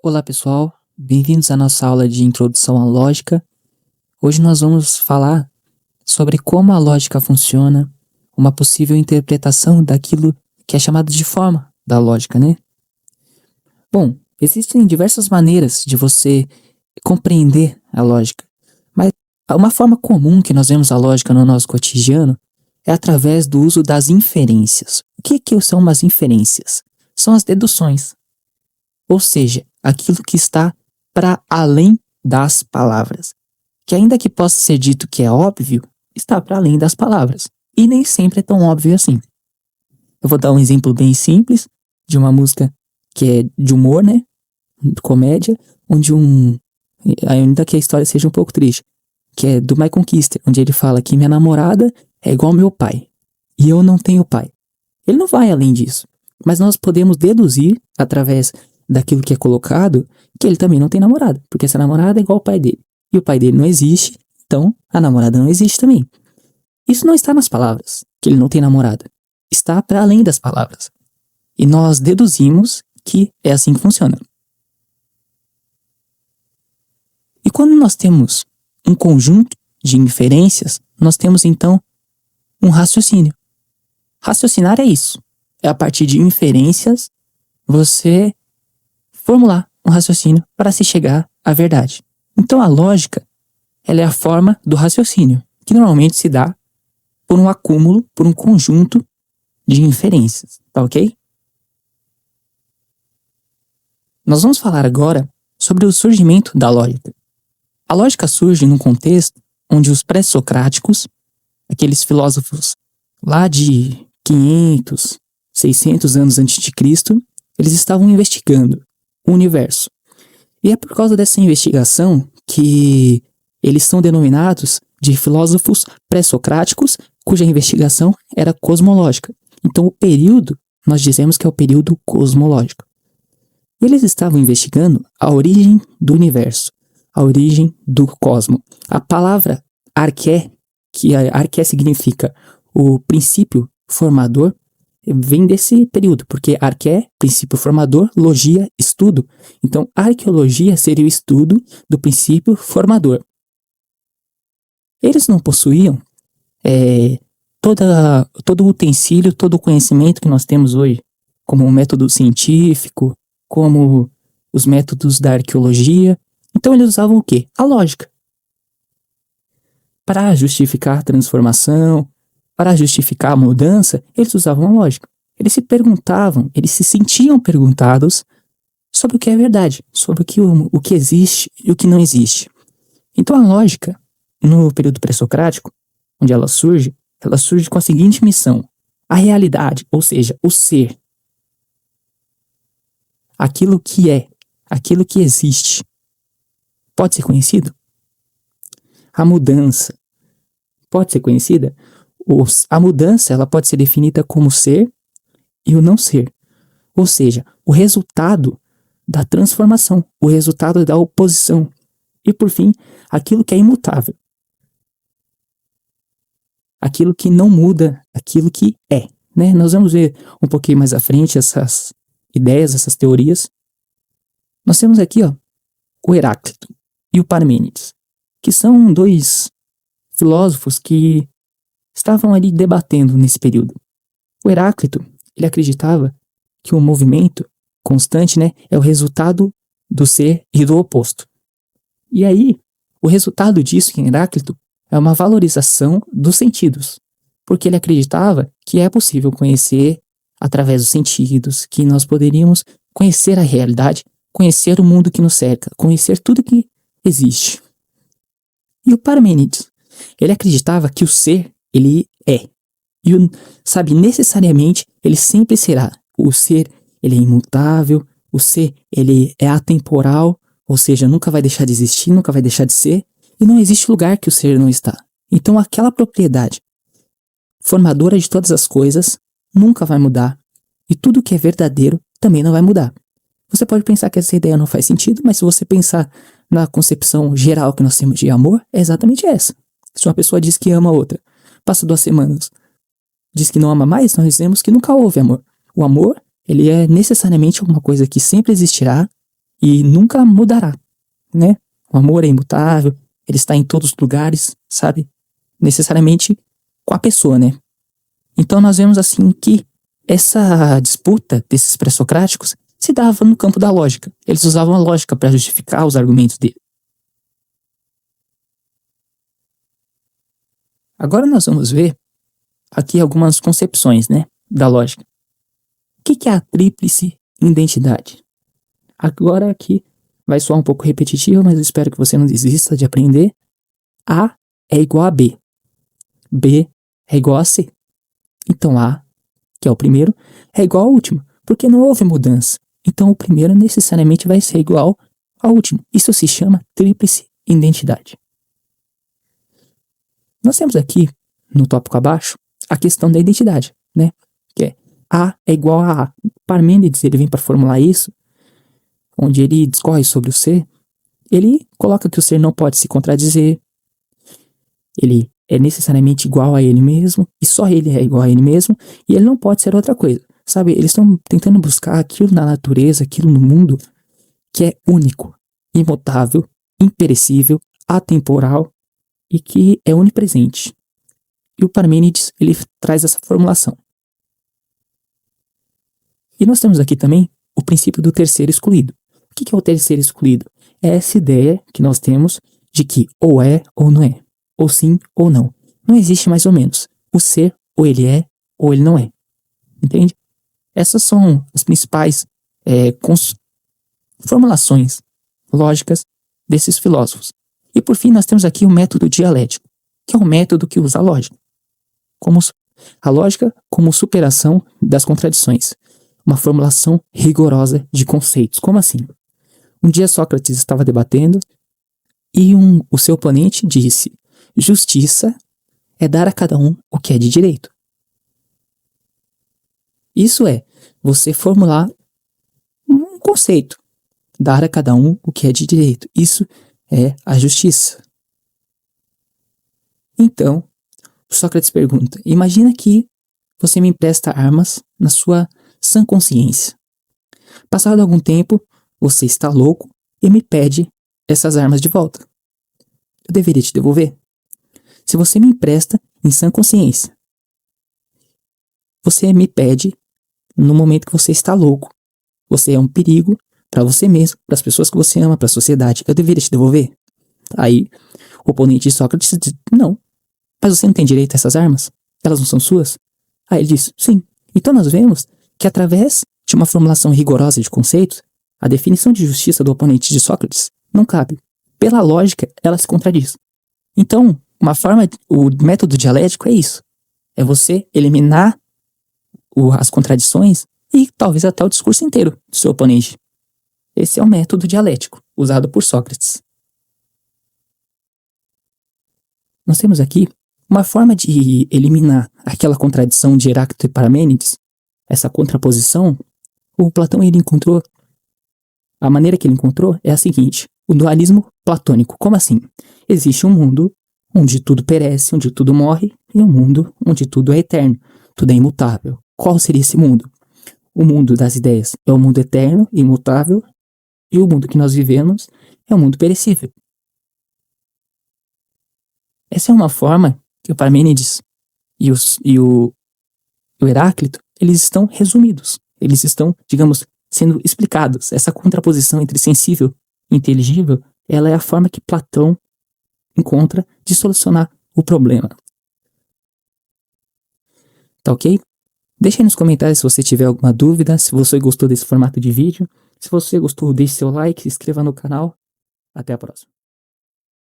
Olá pessoal, bem-vindos à nossa aula de introdução à lógica. Hoje nós vamos falar sobre como a lógica funciona, uma possível interpretação daquilo que é chamado de forma da lógica, né? Bom, existem diversas maneiras de você compreender a lógica, mas uma forma comum que nós vemos a lógica no nosso cotidiano é através do uso das inferências. O que são umas inferências? São as deduções. Ou seja, aquilo que está para além das palavras. Que ainda que possa ser dito que é óbvio, está para além das palavras. E nem sempre é tão óbvio assim. Eu vou dar um exemplo bem simples de uma música que é de humor, né? De comédia, ainda que a história seja um pouco triste, que é do Michael Kister, onde ele fala que minha namorada é igual ao meu pai e eu não tenho pai. Ele não vai além disso, mas nós podemos deduzir através daquilo que é colocado, que ele também não tem namorada, porque essa namorada é igual ao pai dele. E o pai dele não existe, então a namorada não existe também. Isso não está nas palavras, que ele não tem namorada. Está para além das palavras. E nós deduzimos que é assim que funciona. E quando nós temos um conjunto de inferências, nós temos então um raciocínio. Raciocinar é isso. É a partir de inferências você formular um raciocínio para se chegar à verdade. Então a lógica, ela é a forma do raciocínio, que normalmente se dá por um acúmulo, por um conjunto de inferências, tá ok? Nós vamos falar agora sobre o surgimento da lógica. A lógica surge num contexto onde os pré-socráticos, aqueles filósofos lá de 500, 600 anos antes de Cristo, eles estavam investigando o universo. E é por causa dessa investigação que eles são denominados de filósofos pré-socráticos, cuja investigação era cosmológica. Então o período, nós dizemos que é o período cosmológico. Eles estavam investigando a origem do universo, a origem do cosmo. A palavra arqué, que arqué significa o princípio formador, vem desse período, porque arqué, princípio formador, logia, estudo. Então, arqueologia seria o estudo do princípio formador. Eles não possuíam todo o utensílio, todo o conhecimento que nós temos hoje, como o método científico, como os métodos da arqueologia. Então, eles usavam o quê? A lógica. Para justificar a transformação, para justificar a mudança, eles usavam a lógica. Eles se perguntavam, eles se sentiam perguntados sobre o que é verdade, sobre o que existe e o que não existe. Então a lógica, no período pré-socrático, onde ela surge com a seguinte missão: a realidade, ou seja, o ser. Aquilo que é, aquilo que existe, pode ser conhecido? A mudança pode ser conhecida? A mudança, ela pode ser definida como ser e o não ser. Ou seja, o resultado da transformação, o resultado da oposição. E, por fim, aquilo que é imutável. Aquilo que não muda, aquilo que é. Né? Nós vamos ver um pouquinho mais à frente essas ideias, essas teorias. Nós temos aqui o Heráclito e o Parmênides, que são dois filósofos que estavam ali debatendo nesse período. O Heráclito, ele acreditava que o movimento constante, né, é o resultado do ser e do oposto. E aí, o resultado disso em Heráclito é uma valorização dos sentidos, porque ele acreditava que é possível conhecer através dos sentidos, que nós poderíamos conhecer a realidade, conhecer o mundo que nos cerca, conhecer tudo que existe. E o Parmênides, ele acreditava que o ser, ele é. E, necessariamente, ele sempre será. O ser, ele é imutável, o ser, ele é atemporal, ou seja, nunca vai deixar de existir, nunca vai deixar de ser, e não existe lugar que o ser não está. Então, aquela propriedade formadora de todas as coisas nunca vai mudar, e tudo que é verdadeiro também não vai mudar. Você pode pensar que essa ideia não faz sentido, mas se você pensar na concepção geral que nós temos de amor, é exatamente essa. Se uma pessoa diz que ama a outra, passa 2 semanas, diz que não ama mais, nós dizemos que nunca houve amor. O amor, ele é necessariamente uma coisa que sempre existirá e nunca mudará, né? O amor é imutável, ele está em todos os lugares, sabe? Necessariamente com a pessoa, né? Então nós vemos assim que essa disputa desses pré-socráticos se dava no campo da lógica. Eles usavam a lógica para justificar os argumentos dele. Agora nós vamos ver aqui algumas concepções, né, da lógica. O que é a tríplice identidade? Agora aqui vai soar um pouco repetitivo, mas eu espero que você não desista de aprender. A é igual a B. B é igual a C. Então A, que é o primeiro, é igual ao último, porque não houve mudança. Então o primeiro necessariamente vai ser igual ao último. Isso se chama tríplice identidade. Nós temos aqui, no tópico abaixo, a questão da identidade, né? Que é A é igual a A. Parmênides, ele vem para formular isso, onde ele discorre sobre o ser. Ele coloca que o ser não pode se contradizer, ele é necessariamente igual a ele mesmo, e só ele é igual a ele mesmo, e ele não pode ser outra coisa. Sabe, eles estão tentando buscar aquilo na natureza, aquilo no mundo, que é único, imutável, imperecível, atemporal, e que é onipresente. E o Parmênides, ele traz essa formulação. E nós temos aqui também o princípio do terceiro excluído. O que é o terceiro excluído? É essa ideia que nós temos de que ou é ou não é, ou sim ou não. Não existe mais ou menos. O ser, ou ele é, ou ele não é. Entende? Essas são as principais formulações lógicas desses filósofos. E por fim, nós temos aqui o método dialético, que é um método que usa a lógica. A lógica como superação das contradições. Uma formulação rigorosa de conceitos. Como assim? Um dia Sócrates estava debatendo e o seu oponente disse: justiça é dar a cada um o que é de direito. Isso é você formular um conceito. Dar a cada um o que é de direito. Isso é a justiça. Então, Sócrates pergunta: imagina que você me empresta armas na sua sã consciência. Passado algum tempo, você está louco e me pede essas armas de volta. Eu deveria te devolver? Se você me empresta em sã consciência, você me pede no momento que você está louco. Você é um perigo para você mesmo, para as pessoas que você ama, para a sociedade. Eu deveria te devolver? Aí, o oponente de Sócrates diz: não. Mas você não tem direito a essas armas? Elas não são suas? Aí ele diz: sim. Então nós vemos que através de uma formulação rigorosa de conceitos, a definição de justiça do oponente de Sócrates não cabe. Pela lógica, ela se contradiz. Então, o método dialético é isso. É você eliminar as contradições e talvez até o discurso inteiro do seu oponente. Esse é o método dialético, usado por Sócrates. Nós temos aqui uma forma de eliminar aquela contradição de Heráclito e Parmênides, essa contraposição. O Platão, ele encontrou, a maneira que ele encontrou é a seguinte: o dualismo platônico. Como assim? Existe um mundo onde tudo perece, onde tudo morre, e um mundo onde tudo é eterno, tudo é imutável. Qual seria esse mundo? O mundo das ideias é o mundo eterno, imutável, e o mundo que nós vivemos é o mundo perecível. Essa é uma forma que o Parmênides e o Heráclito, eles estão resumidos. Eles estão, digamos, sendo explicados. Essa contraposição entre sensível e inteligível, ela é a forma que Platão encontra de solucionar o problema. Tá ok? Deixe aí nos comentários se você tiver alguma dúvida, se você gostou desse formato de vídeo. Se você gostou, deixe seu like, se inscreva no canal. Até a próxima.